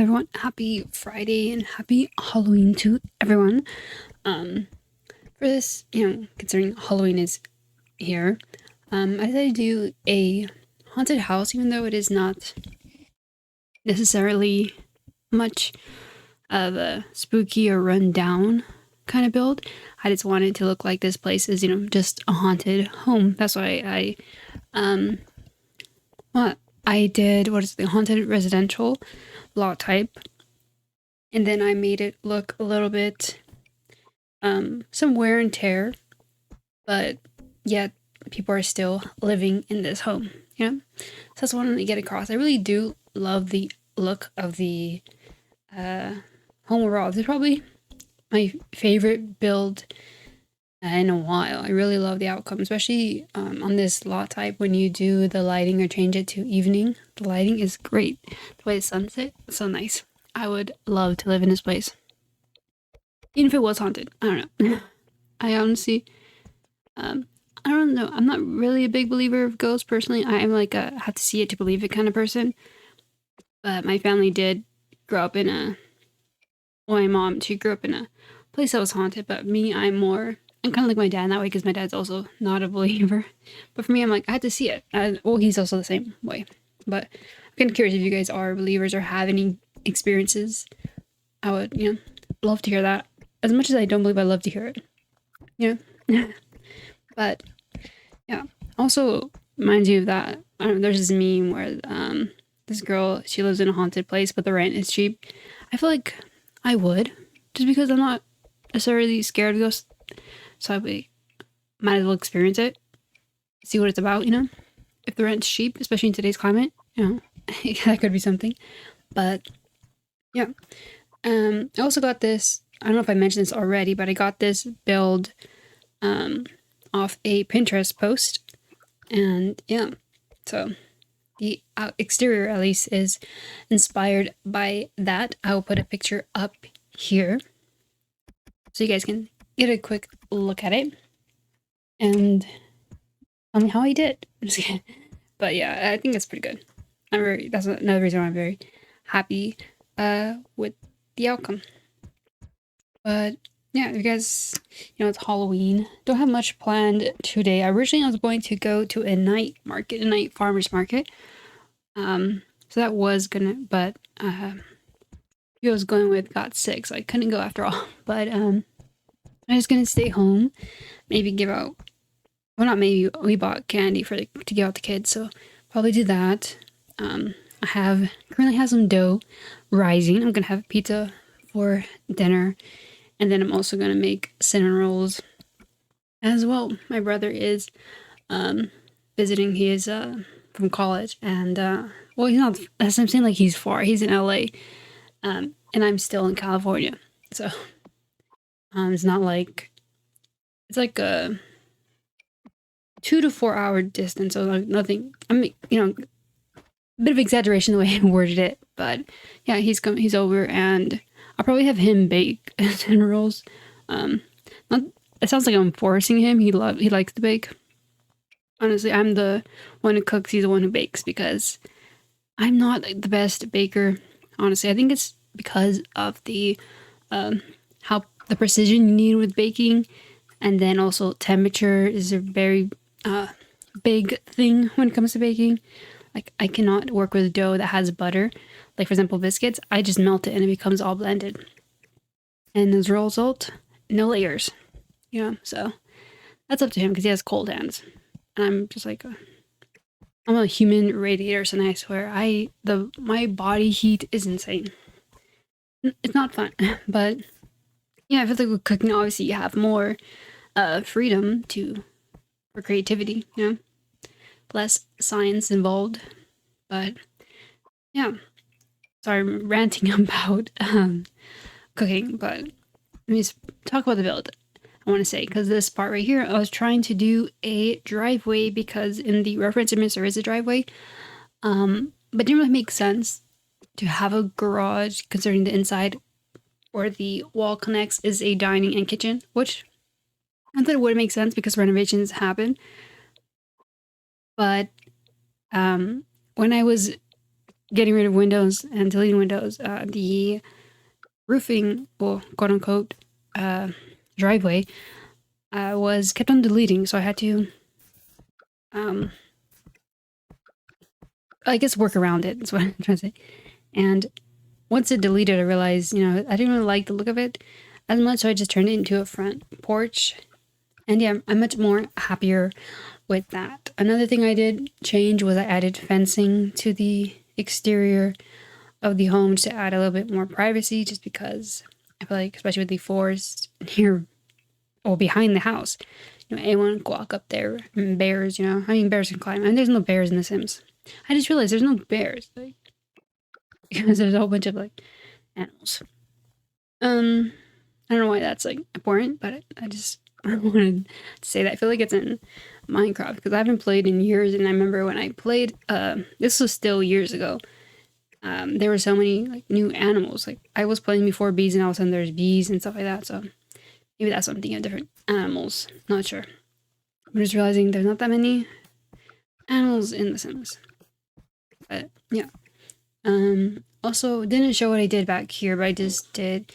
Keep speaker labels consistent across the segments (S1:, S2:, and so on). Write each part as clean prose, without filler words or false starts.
S1: everyone, happy Friday and happy Halloween to everyone. For this, considering Halloween is here, I decided to do a haunted house, even though it is not necessarily much of a spooky or run down kind of build. I just wanted to look like this place is, just a haunted home. That's why I did the haunted residential lot type, and then I made it look a little bit some wear and tear, but yet people are still living in this home. So that's what I wanted to get across. I really do love the look of the home overall. It's probably my favorite build in a while. I really love the outcome, especially on this lot type when you do the lighting or change it to evening. The lighting is great. The way the sunset is so nice. I would love to live in this place. Even if it was haunted. I don't know. I honestly, I don't know. I'm not really a big believer of ghosts personally. I am like a have to see it to believe it kind of person. But my family did grow up in my mom, she grew up in a place that was haunted. But me, I'm kind of like my dad in that way because my dad's also not a believer. But for me, I'm like, I had to see it. He's also the same way. But I'm kind of curious if you guys are believers or have any experiences. I would, love to hear that. As much as I don't believe, I love to hear it. But yeah, also reminds you of that. I don't know, there's this meme where this girl, she lives in a haunted place, but the rent is cheap. I feel like I would, just because I'm not necessarily scared of ghosts. So I might as well experience it, see what it's about. If the rent's cheap, especially in today's climate, that could be something. But yeah, I also got this. I don't know if I mentioned this already, but I got this build off a Pinterest post, and yeah, so the exterior at least is inspired by that. I will put a picture up here so you guys can get a quick look at it and tell me how I did. I'm just kidding. But yeah, I think it's pretty good. That's another reason why I'm very happy with the outcome. But yeah, you guys, it's Halloween. Don't have much planned today. Originally, I was going to go to a night farmer's market. So that was but who I was going with got sick, so I couldn't go after all. But I'm just gonna stay home. Maybe give out. Well, not maybe. We bought candy to give out to kids, so probably do that. I currently have some dough rising. I'm gonna have pizza for dinner. And then I'm also going to make cinnamon rolls as well. My brother is visiting. He is from college. And, he's not, as I'm saying, like he's far. He's in LA. And I'm still in California. So it's not like, it's like a 2 to 4 hour distance. So like nothing, a bit of exaggeration the way I worded it. But yeah, he's over, and I'll probably have him bake cinnamon rolls. It sounds like I'm forcing him. He likes to bake. Honestly, I'm the one who cooks. He's the one who bakes because I'm not the best baker. Honestly, I think it's because of the how the precision you need with baking, and then also temperature is a very big thing when it comes to baking. Like I cannot work with dough that has butter. Like for example, biscuits, I just melt it and it becomes all blended. And as a result, no layers. So that's up to him because he has cold hands. And I'm just like, I'm a human radiator, so I swear, my body heat is insane. It's not fun, but yeah, I feel like with cooking, obviously you have more freedom for creativity, less science involved. But yeah. Sorry, I'm ranting about cooking, but let me just talk about the build. I want to say, because this part right here, I was trying to do a driveway because in the reference image there is a driveway, but it didn't really make sense to have a garage considering the inside where the wall connects is a dining and kitchen, which I thought it would make sense because renovations happen. But when I was getting rid of windows and deleting windows, the roofing, well, quote unquote, driveway was kept on deleting, so I had to, I guess, work around it. That's what I'm trying to say. And once it deleted, I realized, I didn't really like the look of it as much, so I just turned it into a front porch. And yeah, I'm much more happier with that. Another thing I did change was I added fencing to the exterior of the home to add a little bit more privacy, just because I feel like, especially with the forest here or behind the house, anyone can walk up there, and bears, bears can climb. And there's no bears in The Sims. I just realized there's no bears, like, because there's a whole bunch of like animals. I don't know why that's like important, but I wanted to say that. I feel like it's in Minecraft because I haven't played in years, and I remember when I played, this was still years ago. There were so many like new animals. Like I was playing before bees, and all of a sudden there's bees and stuff like that. So maybe that's something of different animals. Not sure. I'm just realizing there's not that many animals in The Sims. But yeah. Also didn't show what I did back here, but I just did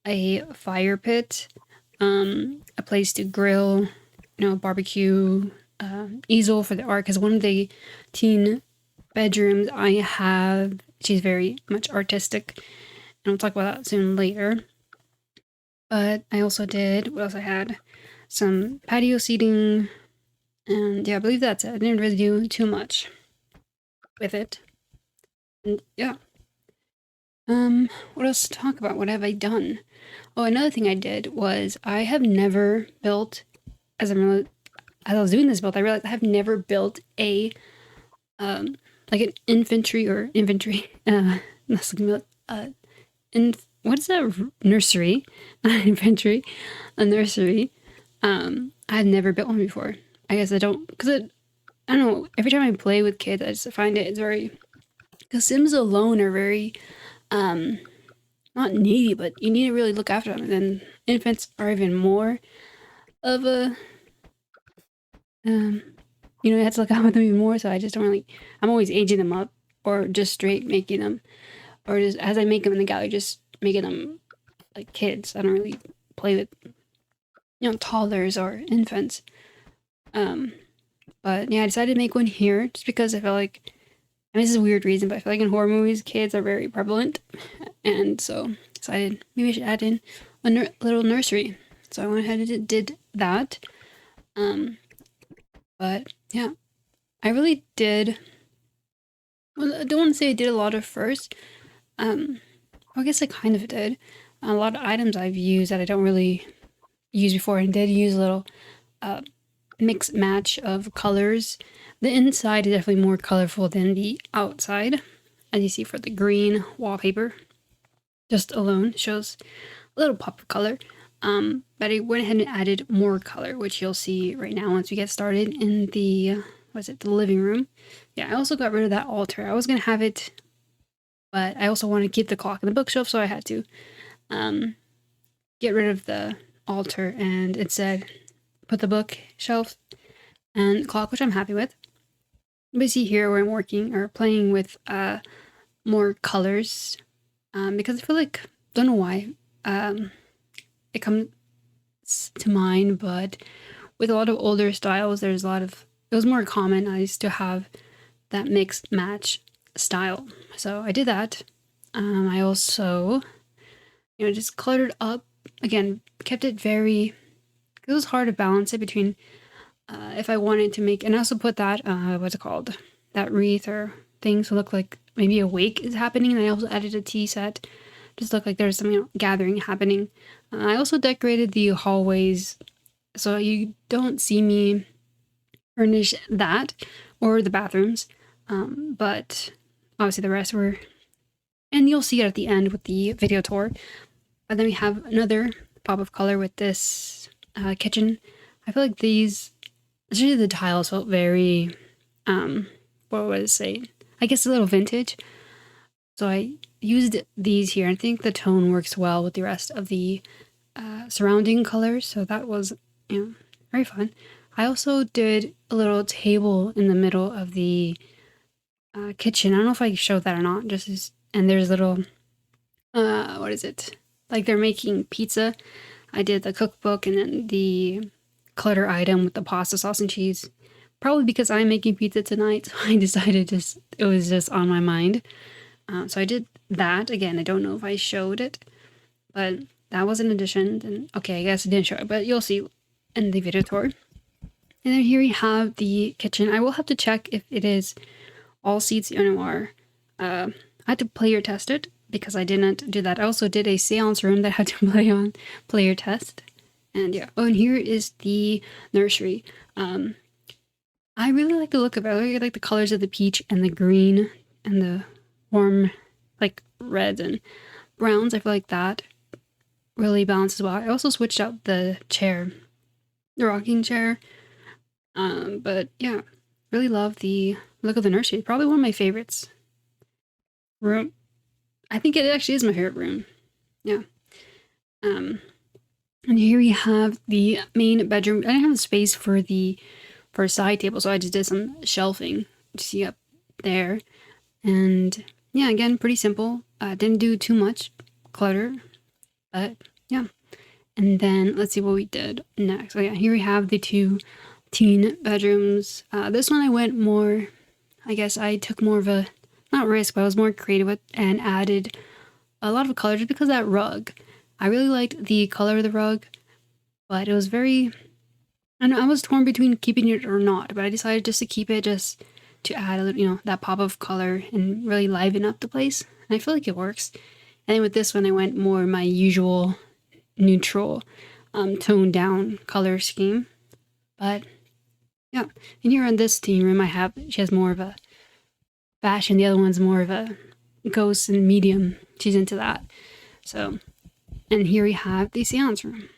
S1: a fire pit, a place to grill, barbecue, easel for the art, because one of the teen bedrooms I have, she's very much artistic, and I'll talk about that soon later. But I also did, what else I had? Some patio seating, and yeah, I believe that's it. I didn't really do too much with it. And yeah. What else to talk about? What have I done? Oh, another thing I did was I have never built, as I was doing this build, I realized I have never built a, like an infantry or inventory, what is that? Nursery, not infantry, a nursery. I've never built one before. I guess I don't, because I don't know, every time I play with kids, I just find it's very, because Sims alone are very, not needy, but you need to really look after them. And then infants are even more of a, you have to look out for them even more. So I just don't really, I'm always aging them up, or just straight making them, or just as I make them in the gallery, just making them like kids. I don't really play with, toddlers or infants. But yeah, I decided to make one here just because I felt like, I mean, this is a weird reason, but I feel like in horror movies, kids are very prevalent. And so decided maybe I should add in a little nursery. So I went ahead and did that. But yeah, I really did. Well, I don't want to say I did a lot of first. I guess I kind of did. A lot of items I've used that I don't really use before, and did use a little mix match of colors. The inside is definitely more colorful than the outside, as you see for the green wallpaper. Just alone shows a little pop of color. But I went ahead and added more color, which you'll see right now once we get started in the, the living room. Yeah, I also got rid of that altar. I was going to have it, but I also want to keep the clock in the bookshelf, so I had to get rid of the altar and instead put the bookshelf and the clock, which I'm happy with. But see here where I'm working or playing with more colors, because I feel like, don't know why, it comes to mind, but with a lot of older styles, there's a lot of, it was more common, I used to have that mixed match style. So I did that. I also, just cluttered up, again, kept it very, it was hard to balance it between if I wanted to make, and I also put that, what's it called? That wreath or thing to look like maybe a wake is happening. And I also added a tea set, just look like there's some gathering happening. I also decorated the hallways, so you don't see me furnish that or the bathrooms, but obviously the rest were, and you'll see it at the end with the video tour. But then we have another pop of color with this kitchen. I feel like these, especially the tiles, felt very, what would I say? I guess a little vintage. So I used these here. I think the tone works well with the rest of the surrounding colors. So that was, very fun. I also did a little table in the middle of the kitchen. I don't know if I showed that or not. And there's little, what is it? Like they're making pizza. I did the cookbook and then the clutter item with the pasta sauce and cheese. Probably because I'm making pizza tonight, so I decided it was just on my mind. So I did that. Again, I don't know if I showed it, but that was an addition. And okay, I guess I didn't show it, but you'll see in the video tour. And then here we have the kitchen. I will have to check if it is all seats NOR. I had to player test it because I didn't do that. I also did a seance room that I had to player test. And yeah. Oh, and here is the nursery. I really like the look of it. I really like the colors of the peach and the green and the warm, like, reds and browns. I feel like that really balances well. I also switched out the chair, the rocking chair. But yeah, really love the look of the nursery. Probably one of my favorites. Room. I think it actually is my favorite room. Yeah. And here we have the main bedroom. I didn't have the space for a side table, so I just did some shelving. You see up there. And yeah, again, pretty simple. Didn't do too much clutter, but yeah. And then let's see what we did next. Oh yeah, here we have the 2 teen bedrooms. This one I went more, I guess I took more of a, not risk, but I was more creative with and added a lot of color just because of that rug. I really liked the color of the rug, but it was very, and I was torn between keeping it or not, but I decided just to keep it, just to add a little, that pop of color and really liven up the place. And I feel like it works. And then with this one, I went more my usual neutral, toned down color scheme. But yeah, and here in this teen room, she has more of a fashion. The other one's more of a ghost and medium. She's into that. So, and here we have the seance room.